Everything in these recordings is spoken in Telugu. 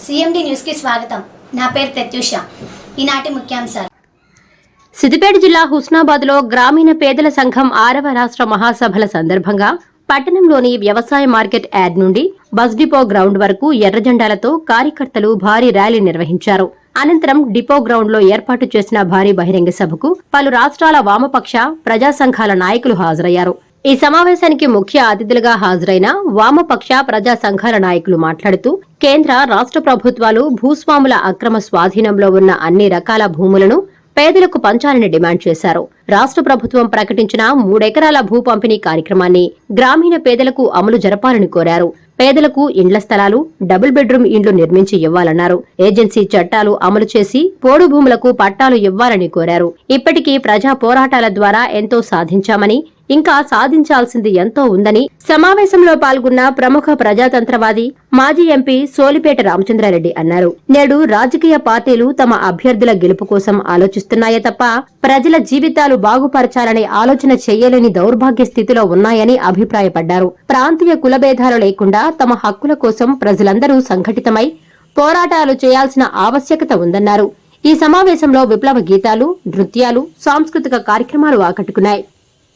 సిఎండి న్యూస్ కి స్వాగతం. నా పేరు ప్రత్యూష. ఈనాటి ముఖ్యాంశాలు. సిద్దిపేట జిల్లా హుస్నాబాద్లో గ్రామీణ పేదల సంఘం 6వ రాష్ట్ర మహాసభల సందర్భంగా పట్టణంలోని వ్యవసాయ మార్కెట్ యార్డ్ నుండి బస్ డిపో గ్రౌండ్ వరకు ఎర్రజెండాలతో కార్యకర్తలు భారీ ర్యాలీ నిర్వహించారు. అనంతరం డిపో గ్రౌండ్ లో ఏర్పాటు చేసిన భారీ బహిరంగ సభకు పలు రాష్ట్రాల వామపక్ష ప్రజా సంఘాల నాయకులు హాజరయ్యారు. ఈ సమావేశానికి ముఖ్య అతిథులుగా హాజరైన వామపక్ష ప్రజా సంఘాల నాయకులు మాట్లాడుతూ కేంద్ర రాష్ట్ర ప్రభుత్వాలు భూస్వాముల అక్రమ స్వాధీనంలో ఉన్న అన్ని రకాల భూములను పేదలకు పంచాలని డిమాండ్ చేశారు. రాష్ట్ర ప్రభుత్వం ప్రకటించిన 3 ఎకరాల భూ పంపిణీ కార్యక్రమాన్ని గ్రామీణ పేదలకు అమలు జరపాలని కోరారు. పేదలకు ఇండ్ల స్థలాలు, డబుల్ బెడ్రూమ్ ఇండ్లు నిర్మించి ఇవ్వాలన్నారు. ఏజెన్సీ చట్టాలు అమలు చేసి పోడు భూములకు పట్టాలు ఇవ్వాలని కోరారు. ఇప్పటికీ ప్రజా పోరాటాల ద్వారా ఎంతో సాధించామని, ఇంకా సాధించాల్సింది ఎంతో ఉందని సమావేశంలో పాల్గొన్న ప్రముఖ ప్రజాతంత్రవాది మాజీ ఎంపీ సోలిపేట రామచంద్రారెడ్డి అన్నారు. నేడు రాజకీయ పార్టీలు తమ అభ్యర్థుల గెలుపు కోసం ఆలోచిస్తున్నాయే తప్ప ప్రజల జీవితాలు బాగుపరచాలనే ఆలోచన చెయ్యలేని దౌర్భాగ్య స్థితిలో ఉన్నాయని అభిప్రాయపడ్డారు. ప్రాంతీయ కులభేదాలు లేకుండా తమ హక్కుల కోసం ప్రజలందరూ సంఘటితమై పోరాటాలు చేయాల్సిన ఆవశ్యకత ఉందన్నారు. ఈ సమావేశంలో విప్లవ గీతాలు, నృత్యాలు, సాంస్కృతిక కార్యక్రమాలు ఆకట్టుకున్నాయి.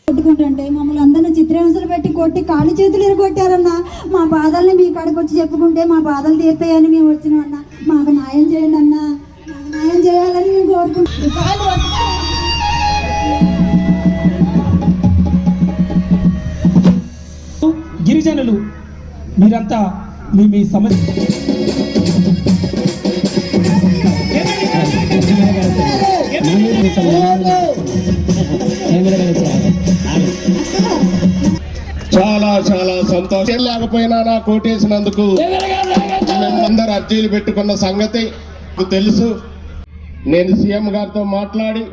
కొట్టుకుంటుంటే మమ్మల్ని అందరినీ చిత్రహింసలు పెట్టి కొట్టి కాళ్ళు చేతులు ఎరగొట్టారన్నా. మా బాధల్ని మీ కాడికి వచ్చి చెప్పుకుంటే మా బాధలు తీర్తాయని మేము వచ్చినామన్నా. మాకు న్యాయం చేయండి అన్నా, న్యాయం చేయాలని మేము కోరుకుంటున్నాం. గిరిజనులు మీరంతా మీ సమస్య చాలా చాలా సంతోషం. లేకపోయినా నా కోటేసినందుకు మేమందరూ అర్జీలు పెట్టుకున్న సంగతి తెలుసు. నేను సీఎం గారితో మాట్లాడి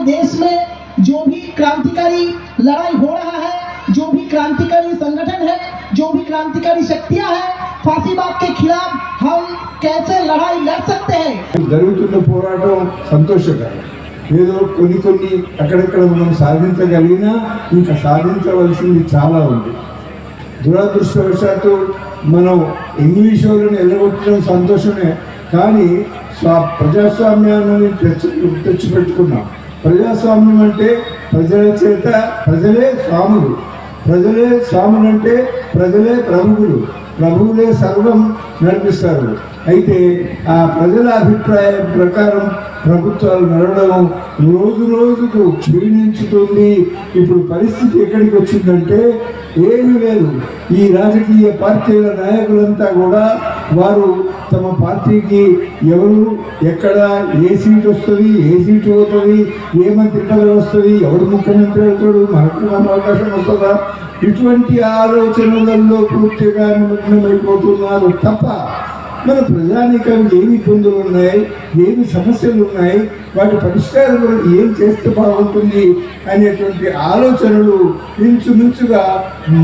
देश में जो भी क्रांतिकारी लड़ाई हो रहा है, जो भी क्रांतिकारी संगठन है, जो भी क्रांतिकारी शक्तियां हैं, फांसीबाग के खिलाफ हम कैसे लड़ाई लड़ सकते हैं. జరుగుతున్న పోరాటం సంతోషకరం. ఏదో కొన్ని అక్కడక్కడ మనం సాధించగలిగినా ఇంకా సాధించవలసింది చాలా ఉంది. దురదృష్టవశాత్తు మనం ఇంగ్లీష్ వాళ్ళని ఎల్లగొట్టడం సంతోషమే, కానీ ప్రజాస్వామ్యాన్ని తెచ్చిపెట్టుకున్నాం. ప్రజాస్వామ్యం అంటే ప్రజల చేత ప్రజలే స్వాములు, ప్రజలే స్వాములు అంటే ప్రజలే ప్రభువులు, ప్రభువులే సర్వం నడిపిస్తారు. అయితే ఆ ప్రజల అభిప్రాయం ప్రకారం ప్రభుత్వాలు నడవడం రోజు రోజుకు క్షీణించుతుంది. ఇప్పుడు పరిస్థితి ఎక్కడికి వచ్చిందంటే ఏమీ లేదు. ఈ రాజకీయ పార్టీల నాయకులంతా కూడా వారు తమ పార్టీకి ఎవరు ఎక్కడ ఏ సీటు వస్తుంది, ఏ సీటు పోతుంది, ఏ మంత్రి పదవి వస్తుంది, ఎవరు ముఖ్యమంత్రి అవుతాడు, మనకు అవకాశం వస్తుందా, ఇటువంటి ఆలోచనలలో పూర్తిగా నిమగ్నమైపోతున్నారు తప్ప మన ప్రజానీకం ఏమి ఇబ్బందులు ఉన్నాయి, ఏమి సమస్యలు ఉన్నాయి, వాటి పరిష్కారం కొరకు ఏం చేస్తే బాగుంటుంది అనేటువంటి ఆలోచనలు ఇంచుమించుగా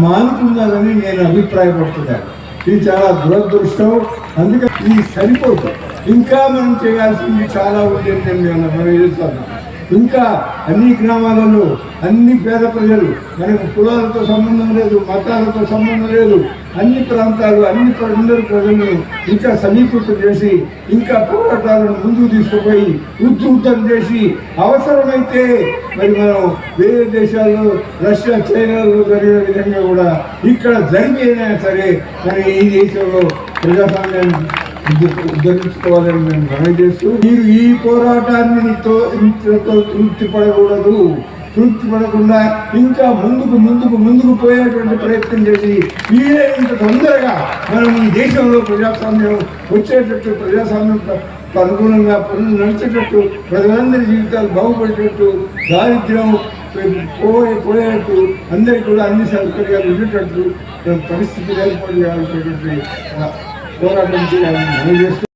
మానుకున్నారని నేను అభిప్రాయపడుతున్నాను. ఇది చాలా దురదృష్టం. అందుకని ఇది సరిపోదు. ఇంకా మనం చేయాల్సింది చాలా ఉంది అని మనం చేస్తున్నాం. ఇంకా అన్ని గ్రామాలలో అన్ని పేద ప్రజలు, మనకు కులాలతో సంబంధం లేదు, మతాలతో సంబంధం లేదు, అన్ని ప్రాంతాలు అందరి ప్రజలను ఇంకా సమీకృతం చేసి ఇంకా పోరాటాలను ముందుకు తీసుకుపోయి ఉధృతం చేసి అవసరమైతే మరి మనం వేరే దేశాల్లో రష్యా, చైనాలో జరిగిన విధంగా కూడా ఇక్కడ జరిగినా సరే మరి ఈ దేశంలో ప్రజాస్వామ్యాన్ని ఉద్ధరించుకోవాలని మేము మనవి చేస్తూ, మీరు ఈ పోరాటాన్ని తృప్తి పడకూడదు. తృప్తి పడకుండా ఇంకా ముందుకు పోయేటువంటి ప్రయత్నం చేసి వీలైనంత తొందరగా మనం ఈ దేశంలో ప్రజాస్వామ్యం వచ్చేటట్టు, ప్రజాస్వామ్యం అనుగుణంగా పనులు నడిచేటట్టు, ప్రజలందరి జీవితాలు బాగుపడేటట్టు, దారిద్ర్యం పోయేట్టు అందరికీ కూడా అన్ని సౌకర్యాలు ఉండేటట్లు పరిస్థితులు ఏర్పాటు చేయాల్సినటువంటి పోరాటం చేయాలని మనం చేస్తూ